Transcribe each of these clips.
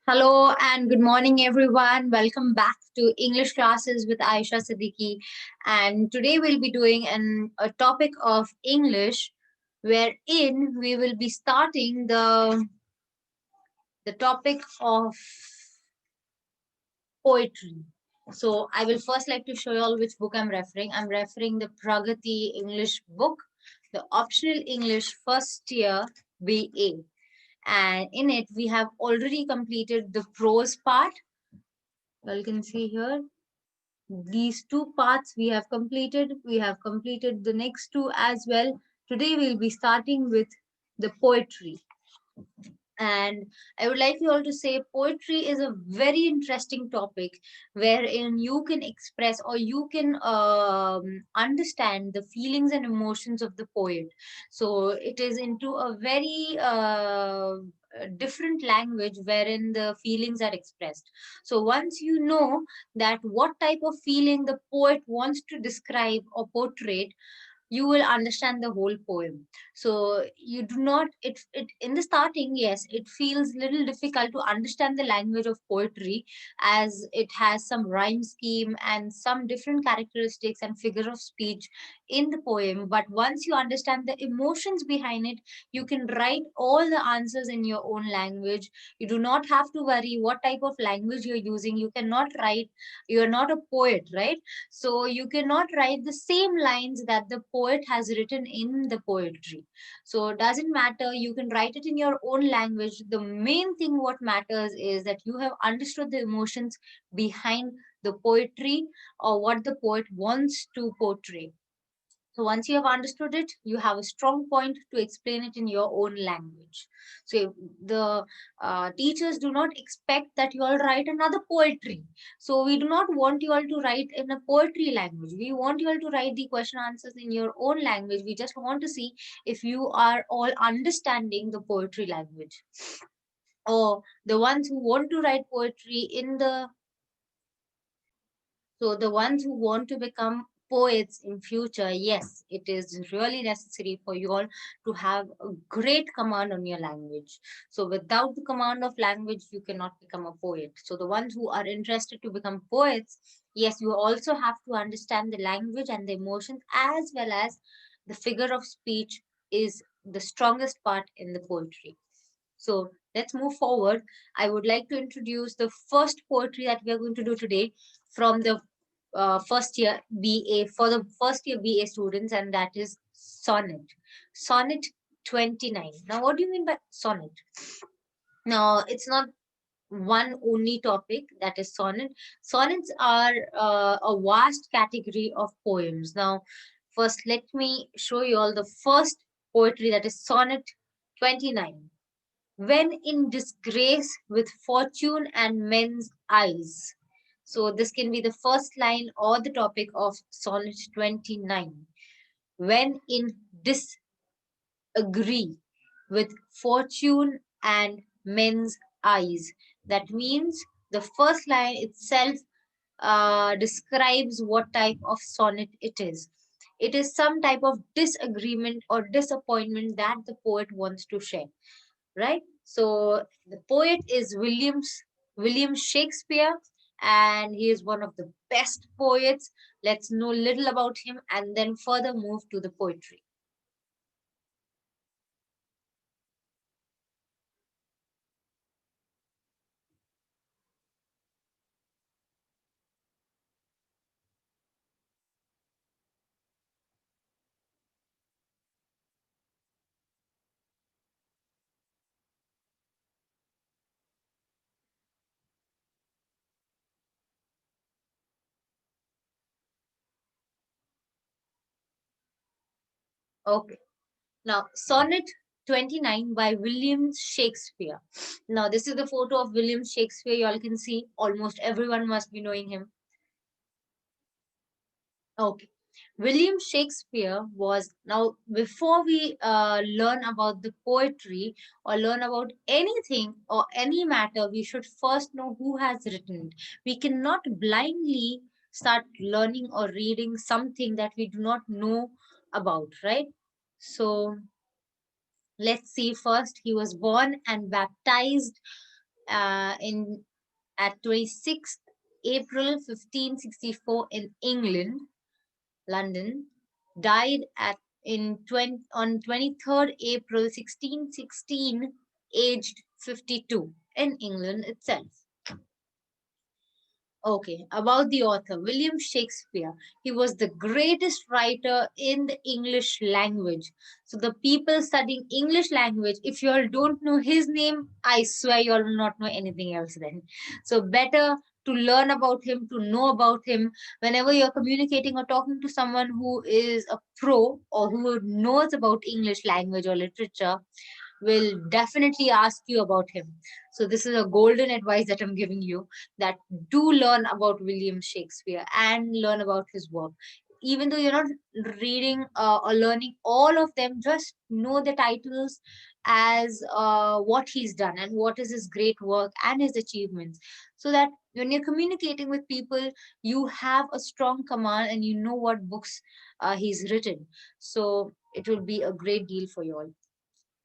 Hello and good morning, everyone. Welcome back to English classes with Aisha Siddiqui. And today we'll be doing a topic of English, wherein we will be starting the topic of poetry. So I will first like to show you all which book I'm referring. I'm referring the Pragati English book, the optional English first year BA. And in it, we have already completed the prose part. You can see here these two parts we have completed. We have completed the next two as well. Today we'll be starting with the poetry. And I would like you all to say poetry is a very interesting topic wherein you can express or you can understand the feelings and emotions of the poet. So it is into a very different language wherein the feelings are expressed. So once you know that what type of feeling the poet wants to describe or portray, you will understand the whole poem. So you do not it in the starting, yes, it feels little difficult to understand the language of poetry, as it has some rhyme scheme and some different characteristics and figure of speech in the poem. But once you understand the emotions behind it, you can write all the answers in your own language. You do not have to worry what type of language you're using. You cannot write, you're not a poet, right? So you cannot write the same lines that the poet has written in the poetry. So it doesn't matter. You can write it in your own language. The main thing what matters is that you have understood the emotions behind the poetry or what the poet wants to portray. So once you have understood it, you have a strong point to explain it in your own language. So the teachers do not expect that you all write another poetry. So we do not want you all to write in a poetry language. We want you all to write the question answers in your own language. We just want to see if you are all understanding the poetry language. Or the ones who want to write poetry in the So the ones who want to become poets in future, yes, it is really necessary for you all to have a great command on your language. So without the command of language, you cannot become a poet. So the ones who are interested to become poets, yes, you also have to understand the language and the emotions, as well as the figure of speech is the strongest part in the poetry. So let's move forward. I would like to introduce the first poetry that we are going to do today from the first year BA, for the first year BA students, and that is Sonnet. Sonnet 29. Now, what do you mean by sonnet? Now, it's not one only topic, that is sonnet. Sonnets are a vast category of poems. Now, first, let me show you all the first poetry, that is Sonnet 29. When in disgrace with fortune and men's eyes. So this can be the first line or the topic of Sonnet 29. When in disagree with fortune and men's eyes. That means the first line itself describes what type of sonnet it is. It is some type of disagreement or disappointment that the poet wants to share, right? So the poet is William Shakespeare, and he is one of the best poets. Let's know little about him and then further move to the poetry. Okay. Now, Sonnet 29 by William Shakespeare. Now, this is the photo of William Shakespeare. You all can see almost everyone must be knowing him. Okay. William Shakespeare was, now before we learn about the poetry or learn about anything or any matter, we should first know who has written it. We cannot blindly start learning or reading something that we do not know about, right? So let's see first. He was born and baptized in at 26th April 1564 in England, London, died at in 20, on 23rd April 1616, aged 52 in England itself. Okay, about the author, William Shakespeare. He was the greatest writer in the English language. So the people studying English language, if you all don't know his name, I swear you all will not know anything else then. So better to learn about him, to know about him whenever you're communicating or talking to someone who is a pro or who knows about English language or literature, will definitely ask you about him. So this is a golden advice that I'm giving you, that do learn about William Shakespeare and learn about his work. Even though you're not reading or learning all of them, just know the titles as what he's done and what is his great work and his achievements. So that when you're communicating with people, you have a strong command and you know what books he's written. So it will be a great deal for you all.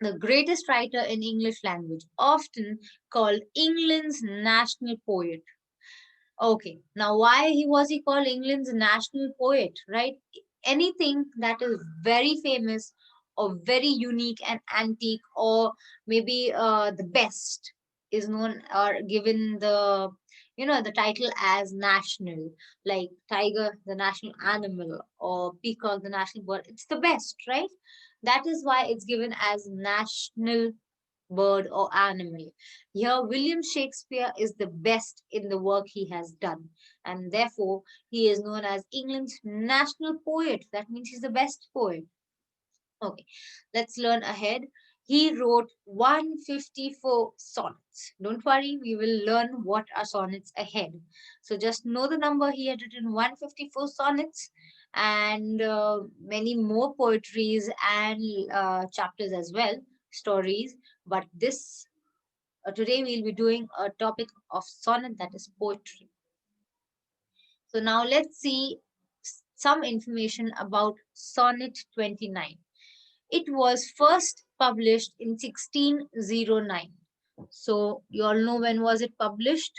The greatest writer in English language, often called England's national poet. Okay, now why he called England's national poet, right? Anything that is very famous or very unique and antique, or maybe the best, is known or given the, the title as national, like tiger, the national animal, or peacock, the national bird. It's the best, right? That is why it's given as national bird, or animal. Here, William Shakespeare is the best in the work he has done, and therefore he is known as England's national poet. That means he's the best poet. Okay, let's learn ahead. He wrote 154 sonnets. Don't worry, we will learn what are sonnets ahead. So just know the number. He had written 154 sonnets and many more poetries and chapters as well, stories. But this today we'll be doing a topic of sonnet, that is poetry. So now let's see some information about Sonnet 29. It was first published in 1609. So you all know when was it published?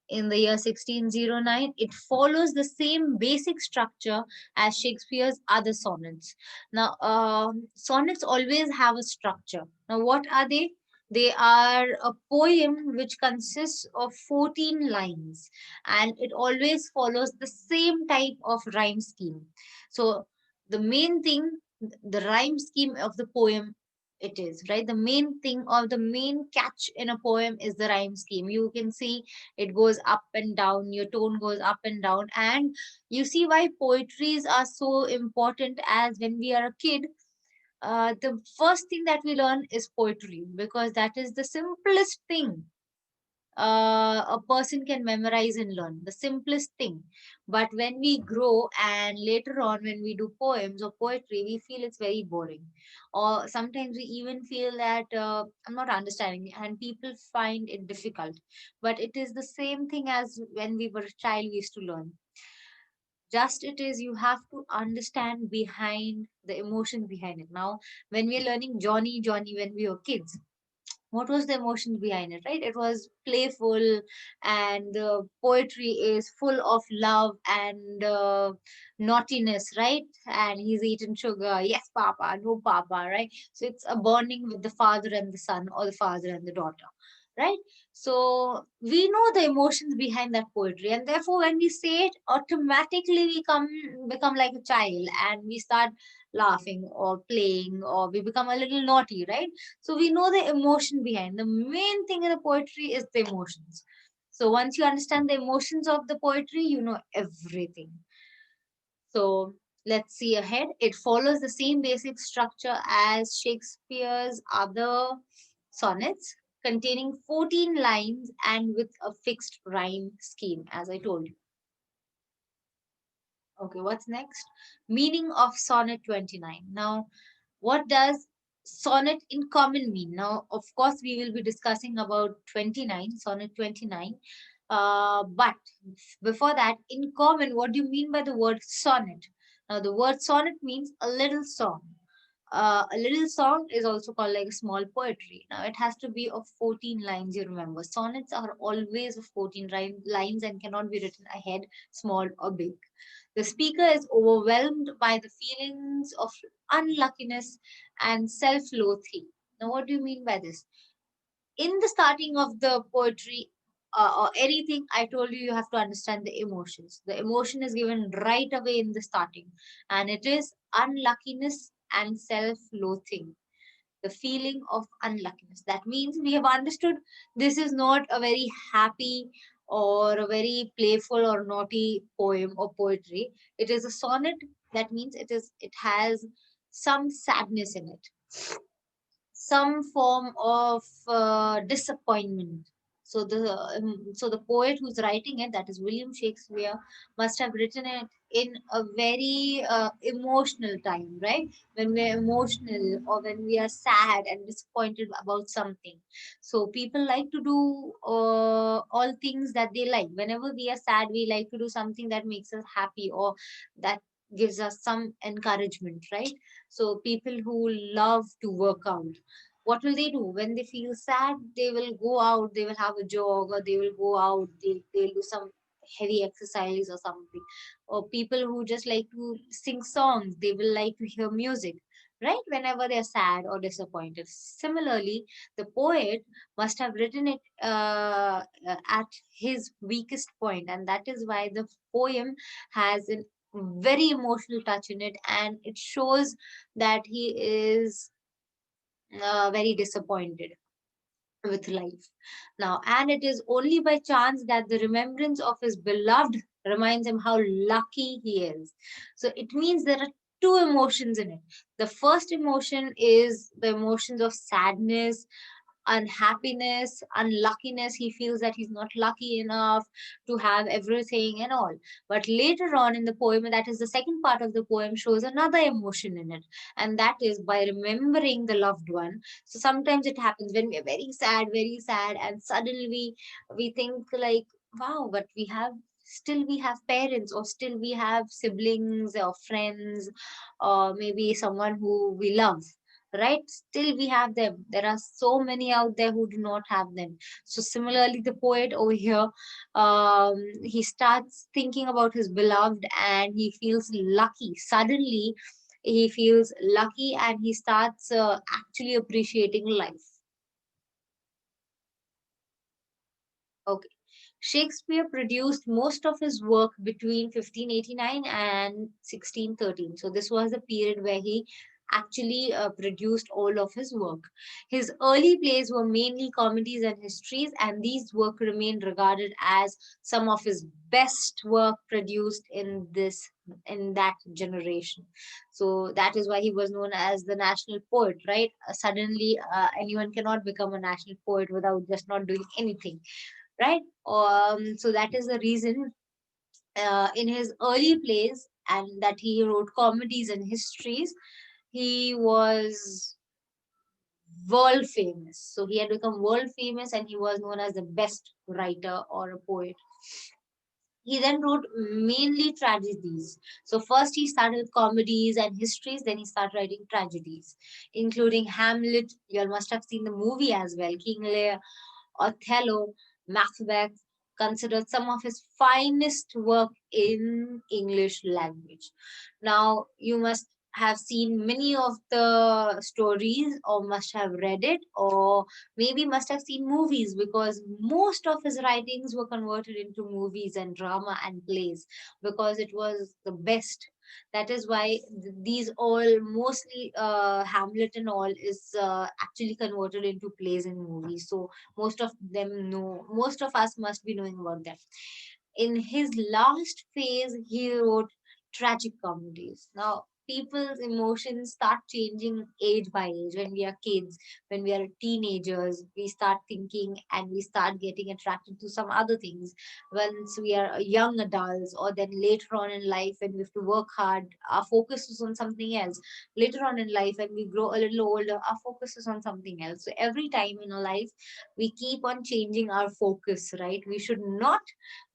In the year 1609. It follows the same basic structure as Shakespeare's other sonnets. Now, sonnets always have a structure. Now, what are they? They are a poem which consists of 14 lines, and it always follows the same type of rhyme scheme. So, the main thing, the rhyme scheme of the poem, it is right. The main thing or the main catch in a poem is the rhyme scheme. You can see it goes up and down, your tone goes up and down, and you see why poetries are so important. As when we are a kid, the first thing that we learn is poetry, because that is the simplest thing a person can memorize and learn, the simplest thing. But when we grow and later on when we do poems or poetry, we feel it's very boring, or sometimes we even feel that I'm not understanding, and people find it difficult. But it is the same thing as when we were a child, we used to learn. Just it is, you have to understand behind the emotion behind it. Now when we're learning Johnny Johnny when we were kids, what was the emotion behind it, right? It was playful, and the poetry is full of love and naughtiness, right? And he's eaten sugar, yes papa, no papa, right? So it's a bonding with the father and the son, or the father and the daughter, right? So we know the emotions behind that poetry, and therefore when we say it, automatically we become like a child, and we start laughing or playing, or we become a little naughty, right? So we know the emotion behind. The main thing in the poetry is the emotions. So once you understand the emotions of the poetry, you know everything. So let's see ahead. It follows the same basic structure as Shakespeare's other sonnets, containing 14 lines and with a fixed rhyme scheme, as I told you. Okay, what's next? Meaning of Sonnet 29. Now, what does sonnet in common mean? Now, of course, we will be discussing about 29, Sonnet 29. But before that, in common, what do you mean by the word sonnet? Now, the word sonnet means a little song. A little song is also called like a small poetry. Now it has to be of 14 lines, you remember. Sonnets are always of 14 lines and cannot be written ahead, small or big. The speaker is overwhelmed by the feelings of unluckiness and self loathing. Now, what do you mean by this? In the starting of the poetry or anything, I told you, you have to understand the emotions. The emotion is given right away in the starting, and it is unluckiness and self loathing, the feeling of unluckiness. That means we have understood this is not a very happy or a very playful or naughty poem or poetry. It is a sonnet. That means it has some sadness in it, some form of disappointment. So the poet who's writing it, that is William Shakespeare, must have written it in a very emotional time, right? When we're emotional or when we are sad and disappointed about something. So people like to do all things that they like. Whenever we are sad, we like to do something that makes us happy or that gives us some encouragement, right? So people who love to work out, what will they do when they feel sad? They will go out, they will have a jog, or they will go out, they'll do some heavy exercise or something. Or people who just like to sing songs, they will like to hear music, right? Whenever they're sad or disappointed. Similarly, the poet must have written it at his weakest point, and that is why the poem has a very emotional touch in it, and it shows that he is very disappointed with life. Now, and it is only by chance that the remembrance of his beloved reminds him how lucky he is. So it means there are two emotions in it. The first emotion is the emotions of sadness, unhappiness, unluckiness. He feels that he's not lucky enough to have everything and all. But later on in the poem, that is the second part of the poem, shows another emotion in it, and that is by remembering the loved one. So sometimes it happens when we're very sad, and suddenly we think like, wow, but we have, still we have parents, or still we have siblings or friends, or maybe someone who we love, right? Still we have them. There are so many out there who do not have them. So similarly, the poet over here, he starts thinking about his beloved and he feels lucky. Suddenly he feels lucky and he starts actually appreciating life. Okay. Shakespeare produced most of his work between 1589 and 1613. So this was the period where he actually produced all of his work. His early plays were mainly comedies and histories, and these work remain regarded as some of his best work produced in that generation. So that is why he was known as the national poet, right? Suddenly, anyone cannot become a national poet without just not doing anything, right? So that is the reason in his early plays and that he wrote comedies and histories, he was world famous. So he had become world famous and he was known as the best writer or a poet. He then wrote mainly tragedies. So first he started with comedies and histories, then he started writing tragedies, including Hamlet. You all must have seen the movie as well. King Lear, Othello, Macbeth, considered some of his finest work in English language. Now, you must have seen many of the stories, or must have read it, or maybe must have seen movies, because most of his writings were converted into movies and drama and plays because it was the best. That is why these all, mostly Hamlet and all, is actually converted into plays and movies. So most of us must be knowing about them. In his last phase, he wrote tragic comedies. Now, people's emotions start changing age by age. When we are kids, when we are teenagers, we start thinking and we start getting attracted to some other things. Once we are young adults, or then later on in life, when we have to work hard, our focus is on something else. Later on in life, when we grow a little older, our focus is on something else. So every time in our life, we keep on changing our focus, right? We should not,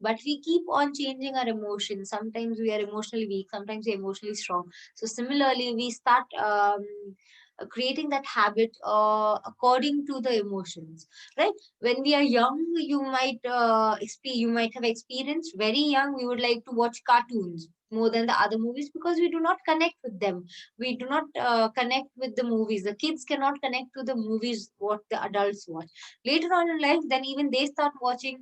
but we keep on changing our emotions. Sometimes we are emotionally weak, sometimes we're emotionally strong. So similarly, we start creating that habit according to the emotions, right? When we are young, you might have experienced very young, we would like to watch cartoons more than the other movies because we do not connect with them. We do not connect with the movies. The kids cannot connect to the movies what the adults watch. Later on in life, then even they start watching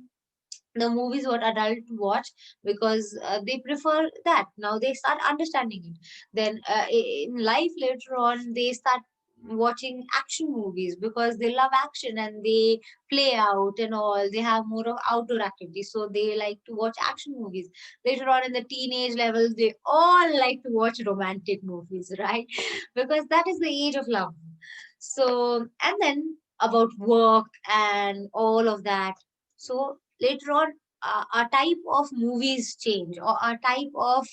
the movies what adult watch because they prefer that. Now they start understanding it. Then in life later on, they start watching action movies because they love action and they play out and all. They have more of outdoor activities, so they like to watch action movies. Later on in the teenage levels, they all like to watch romantic movies, right? Because that is the age of love. So, and then about work and all of that. So later on, our type of movies change, or our type of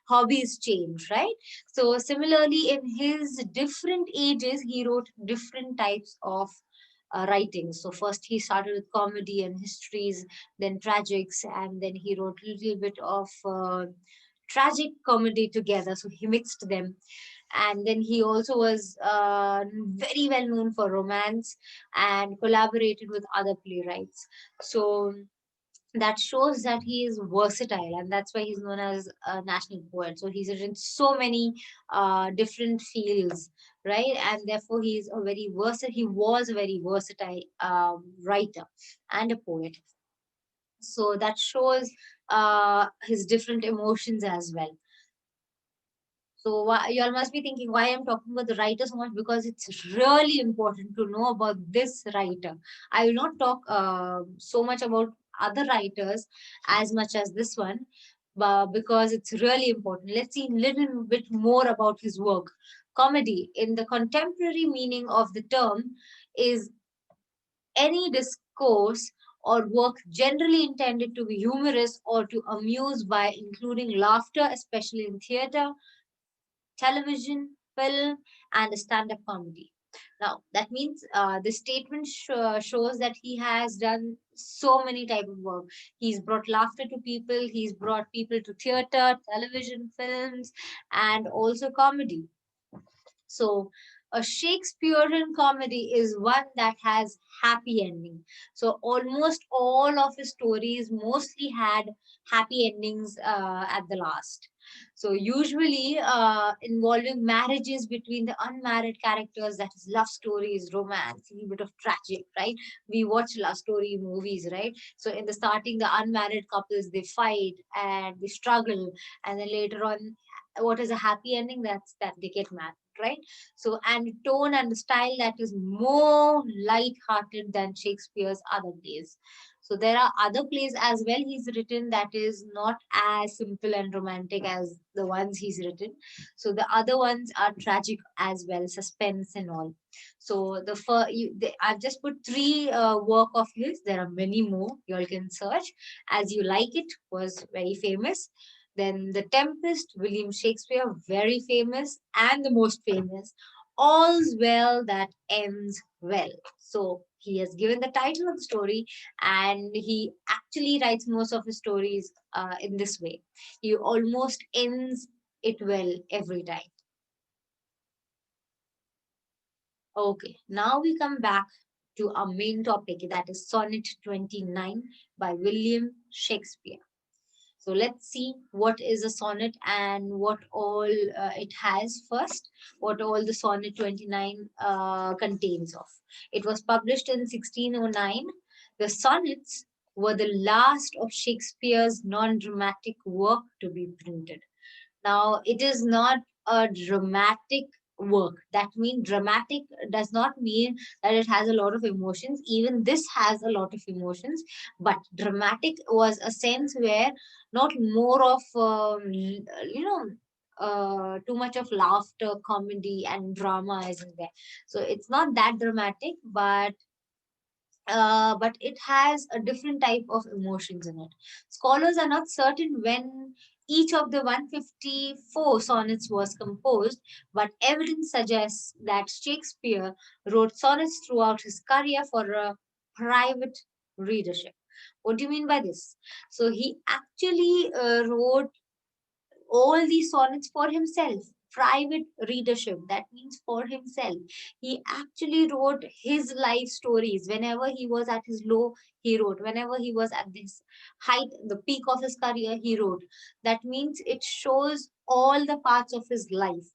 hobbies change, right? So similarly, in his different ages, he wrote different types of writing. So first he started with comedy and histories, then tragics, and then he wrote a little bit of tragic comedy together. So he mixed them. And then he also was very well known for romance and collaborated with other playwrights. So that shows that he is versatile, and that's why he's known as a national poet. So he's written so many different fields, right? And therefore he was a very versatile writer and a poet. So that shows his different emotions as well. So why, you all must be thinking why I'm talking about the writer so much, because it's really important to know about this writer. I will not talk so much about other writers as much as this one, but because it's really important. Let's see a little bit more about his work. Comedy, in the contemporary meaning of the term, is any discourse or work generally intended to be humorous or to amuse by including laughter, especially in theater, television, film, and stand-up comedy. Now, that means the statement shows that he has done so many type of work. He's brought laughter to people. He's brought people to theater, television, films, and also comedy. So a Shakespearean comedy is one that has happy ending. So almost all of his stories mostly had happy endings at the last. So usually involving marriages between the unmarried characters, that is love stories, romance, a little bit of tragic, right? We watch love story movies, right? So in the starting, the unmarried couples, they fight and they struggle, and then later on, what is a happy ending? That's that they get married, right? So, and tone and style that is more light-hearted than Shakespeare's other plays. So there are other plays as well he's written that is not as simple and romantic as the ones he's written. So the other ones are tragic as well, suspense and all. So I've just put three work of his. There are many more. You all can search. As You Like It was very famous. Then The Tempest, William Shakespeare, very famous, and the most famous, All's Well That Ends Well. So he has given the title of the story, and he actually writes most of his stories in this way. He almost ends it well every time. Okay, now we come back to our main topic, that is Sonnet 29 by William Shakespeare. So let's see what is a sonnet and what all it has first, what all the sonnet 29 contains of. It was published in 1609. The sonnets were the last of Shakespeare's non-dramatic work to be printed. Now, it is not a dramatic work. That means dramatic does not mean that it has a lot of emotions. Even this has a lot of emotions, but dramatic was a sense where not more of, too much of laughter, comedy, and drama is in there. So it's not that dramatic, but it has a different type of emotions in it. Scholars are not certain when each of the 154 sonnets was composed, but evidence suggests that Shakespeare wrote sonnets throughout his career for a private readership. What do you mean by this? So he actually wrote all these sonnets for himself. private readership. That means for himself. He actually wrote his life stories. Whenever he was at his low, he wrote. Whenever he was at this height, the peak of his career, he wrote. That means it shows all the parts of his life.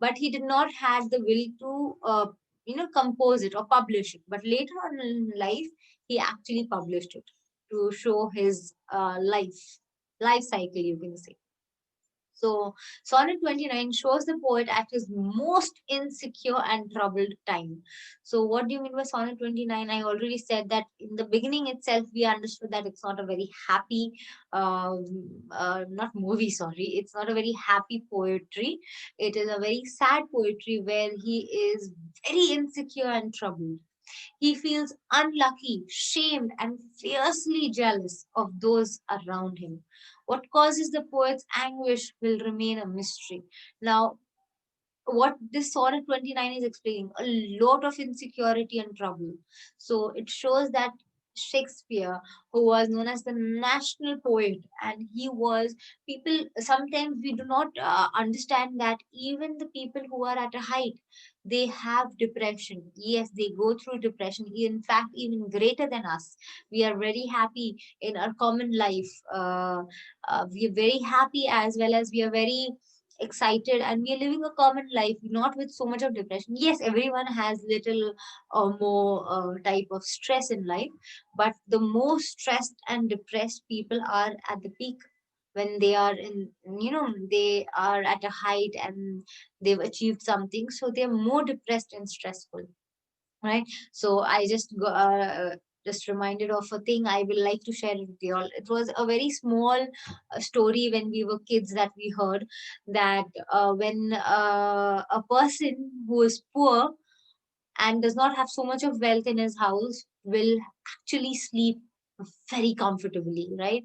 But he did not have the will to compose it or publish it. But later on in life, he actually published it to show his life cycle, you can say. So, Sonnet 29 shows the poet at his most insecure and troubled time. So, what do you mean by Sonnet 29? I already said that in the beginning itself, we understood that it's not a very happy, not movie, sorry, it's not a very happy poetry. It is a very sad poetry where he is very insecure and troubled. He feels unlucky, shamed, and fiercely jealous of those around him. What causes the poet's anguish will remain a mystery. Now, what this sonnet 29 is explaining, a lot of insecurity and trouble. So it shows that Shakespeare, who was known as the national poet, and he was, people sometimes we do not understand that even the people who are at a height, they have depression. Yes, they go through depression, in fact even greater than us. We are very happy in our common life. We are very happy, as well as we are very excited, and we are living a common life, not with so much of depression. Yes, everyone has little or more type of stress in life, but the most stressed and depressed people are at the peak, when they are in, they are at a height and they've achieved something, so they're more depressed and stressful, right? So I just reminded of a thing I will like to share it with you all. It was a very small story when we were kids that we heard, that when a person who is poor and does not have so much of wealth in his house will actually sleep very comfortably, right?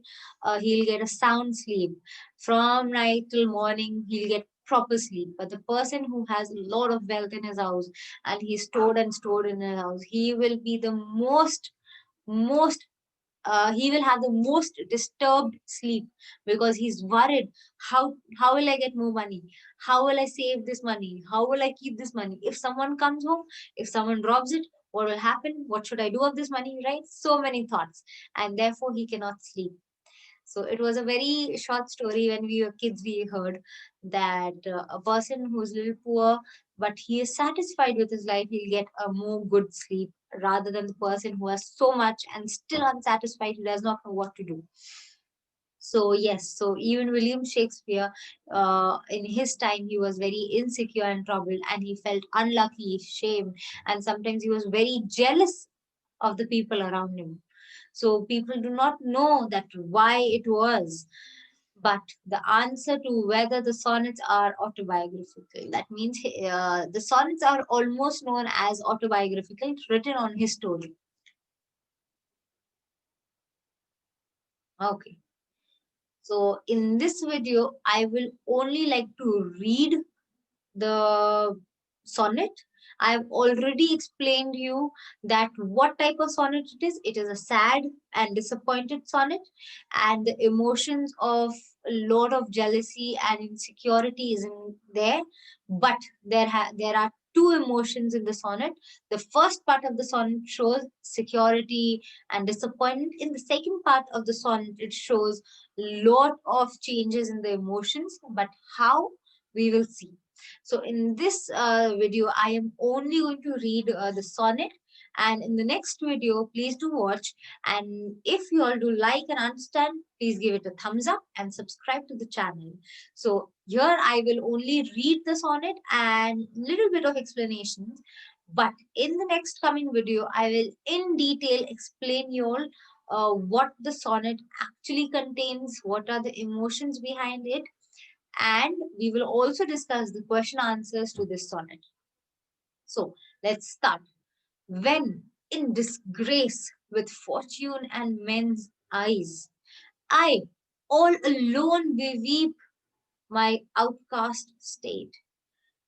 He'll get a sound sleep from night till morning. He'll get proper sleep. But the person who has a lot of wealth in his house and he's stored and stored in his house, he will be the most he will have the most disturbed sleep, because he's worried, how will I get more money, how will I save this money, how will I keep this money, if someone comes home, if someone robs it, what will happen, what should I do of this money, right? So many thoughts, and therefore he cannot sleep. So it was a very short story. When we were kids, we heard that a person who's a little poor, but he is satisfied with his life, he'll get a more good sleep, rather than the person who has so much and still unsatisfied, who does not know what to do. So yes, so even William Shakespeare, in his time, he was very insecure and troubled, and he felt unlucky, shamed, and sometimes he was very jealous of the people around him. So people do not know that why it was, but the answer to whether the sonnets are autobiographical. That means the sonnets are almost known as autobiographical, written on his story. Okay. So in this video, I will only like to read the sonnet. I've already explained you that what type of sonnet it is. It is a sad and disappointed sonnet, and the emotions of a lot of jealousy and insecurity is in there. But there are two emotions in the sonnet. The first part of the sonnet shows security and disappointment. In the second part of the sonnet, it shows lot of changes in the emotions. But how, we will see. So in this video, I am only going to read the sonnet. And in the next video, please do watch. And if you all do like and understand, please give it a thumbs up and subscribe to the channel. So here I will only read the sonnet and little bit of explanations. But in the next coming video, I will in detail explain you all what the sonnet actually contains, what are the emotions behind it, and we will also discuss the question answers to this sonnet. So let's start. When in disgrace with fortune and men's eyes, I all alone beweep my outcast state,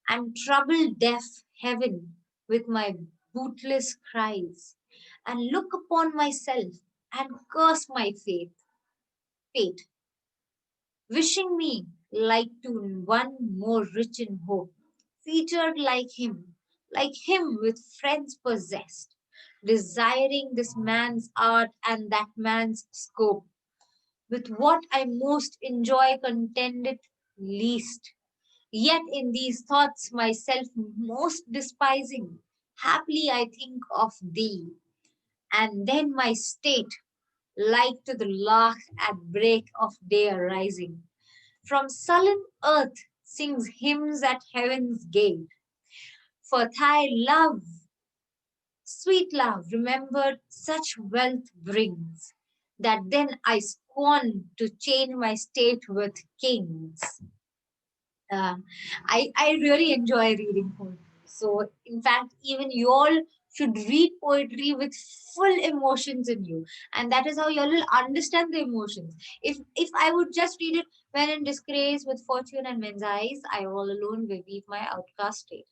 and trouble deaf heaven with my bootless cries, and look upon myself and curse my fate, wishing me like to one more rich in hope, featured like him with friends possessed, desiring this man's art and that man's scope, with what I most enjoy contended least. Yet in these thoughts myself most despising, happily I think of thee, and then my state, like to the lark at break of day arising, from sullen earth sings hymns at heaven's gate. For thy love, sweet love, remembered such wealth brings, that then I scorn to change my state with kings. Uh, I really enjoy reading poetry. So, in fact, even you all should read poetry with full emotions in you, and that is how you all will understand the emotions. If I would just read it, when in disgrace with fortune and men's eyes, I all alone will weep my outcast state.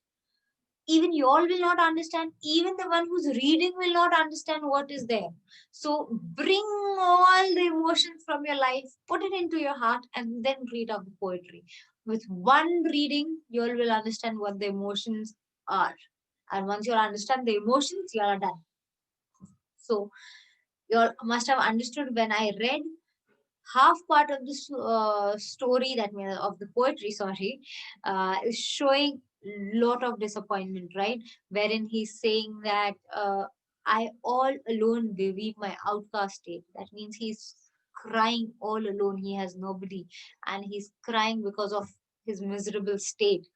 Even you all will not understand. Even the one who's reading will not understand what is there. So bring all the emotions from your life, put it into your heart, and then read out the poetry. With one reading, you all will understand what the emotions are. And once you understand the emotions, you are done. So you all must have understood when I read half part of the story, that means of the poetry, sorry, is showing lot of disappointment, right? Wherein he's saying that I all alone beweave my outcast state. That means he's crying all alone, he has nobody, and he's crying because of his miserable state.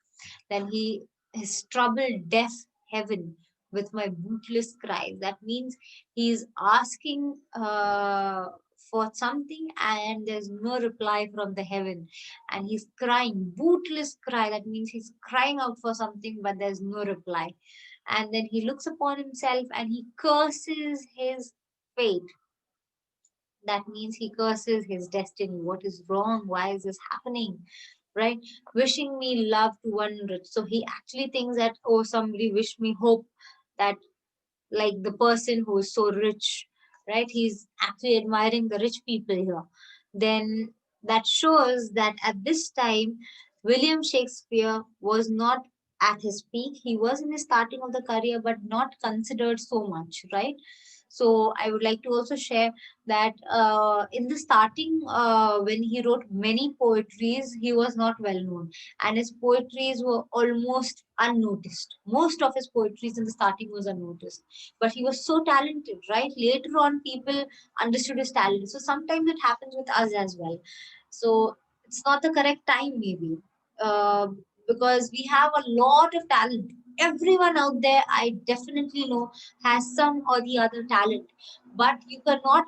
Then he his troubled deaf heaven with my bootless cries. That means he's asking for something and there's no reply from the heaven, and he's crying bootless cry. That means he's crying out for something but there's no reply. And then he looks upon himself and he curses his fate. That means he curses his destiny. What is wrong? Why is this happening? Right? Wishing me love to one rich. So he actually thinks that, oh, somebody wish me hope, that like the person who is so rich, right? He's actually admiring the rich people here. Then that shows that at this time, William Shakespeare was not at his peak. He was in the starting of the career, but not considered so much, right? So I would like to also share that in the starting, when he wrote many poetries, he was not well known, and his poetries were almost unnoticed. Most of his poetries in the starting was unnoticed, but he was so talented, right? Later on, people understood his talent. So sometimes it happens with us as well. So it's not the correct time, maybe, uh, because we have a lot of talent. Everyone out there, I definitely know, has some or the other talent, but you cannot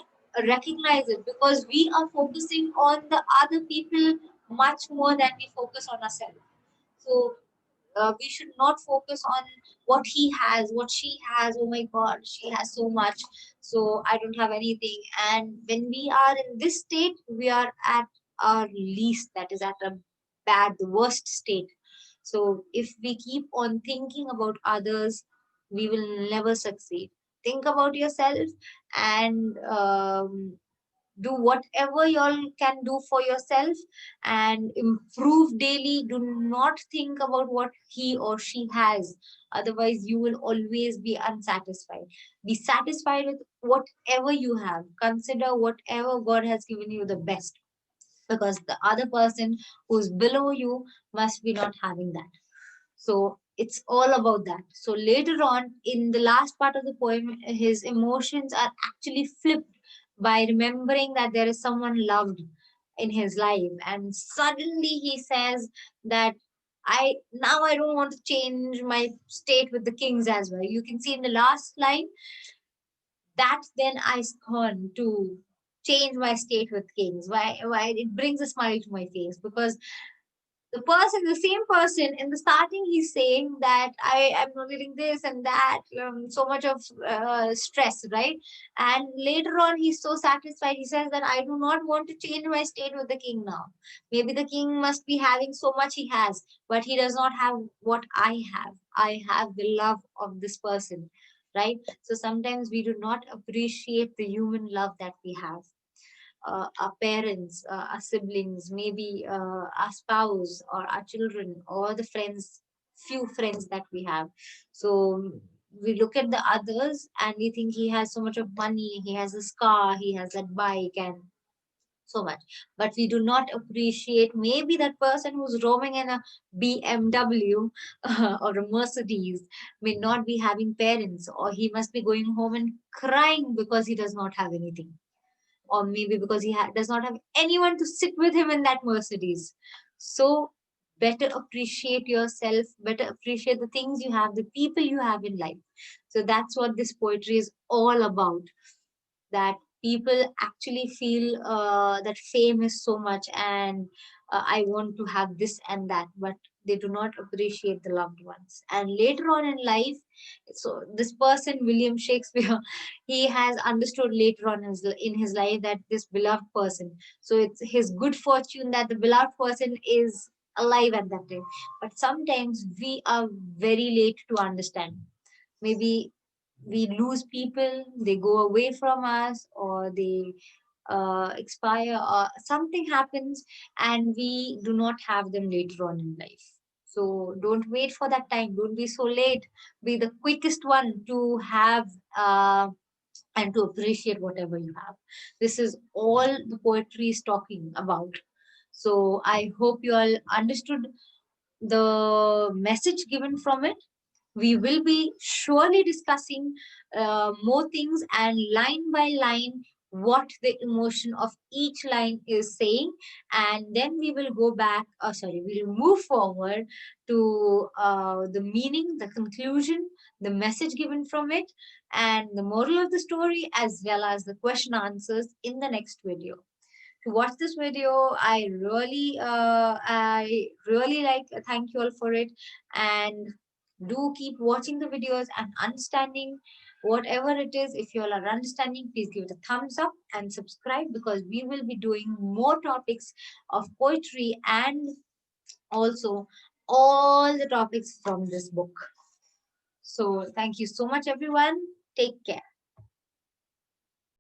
recognize it because we are focusing on the other people much more than we focus on ourselves. So we should not focus on what he has, what she has. Oh my God, she has so much, so I don't have anything. And when we are in this state, we are at our least, that is at a bad, the worst state. So if we keep on thinking about others, we will never succeed. Think about yourself and do whatever y'all can do for yourself and improve daily. Do not think about what he or she has, otherwise you will always be unsatisfied. Be satisfied with whatever you have. Consider whatever God has given you the best, because the other person who's below you must be not having that. So it's all about that. So later on, in the last part of the poem, his emotions are actually flipped by remembering that there is someone loved in his life. And suddenly he says that I don't want to change my state with the kings as well. You can see in the last line that then I scorn to change my state with kings. Why it brings a smile to my face, because the same person in the starting, he's saying that I am not getting this and that, so much of stress, right? And later on, he's so satisfied. He says that I do not want to change my state with the king now. Maybe the king must be having so much he has, but he does not have what I have. I have the love of this person, right? So sometimes we do not appreciate the human love that we have. our parents, our siblings, maybe our spouse or our children or the friends, few friends that we have. So we look at the others and we think he has so much of money, he has this car, he has that bike, and so much. But we do not appreciate maybe that person who's roaming in a BMW or a Mercedes may not be having parents, or he must be going home and crying because he does not have anything, or maybe because he does not have anyone to sit with him in that Mercedes. So better appreciate yourself, better appreciate the things you have, the people you have in life. So that's what this poetry is all about, that people actually feel that fame is so much, and I want to have this and that, but they do not appreciate the loved ones. And later on in life, so this person, William Shakespeare, he has understood later on in his life that this beloved person, so it's his good fortune that the beloved person is alive at that time. But sometimes we are very late to understand. Maybe we lose people, they go away from us, or they expire, or something happens, and we do not have them later on in life. So don't wait for that time, don't be so late, be the quickest one to have and to appreciate whatever you have. This is all the poetry is talking about. So I hope you all understood the message given from it. We will be surely discussing more things, and line by line what the emotion of each line is saying, and then we will go back, sorry, we will move forward to the meaning, the conclusion, the message given from it, and the moral of the story, as well as the question answers in the next video. To watch this video, I really like, thank you all for it. And do keep watching the videos and understanding whatever it is. If you all are understanding, please give it a thumbs up and subscribe, because we will be doing more topics of poetry, and also all the topics from this book. So thank you so much, everyone. Take care.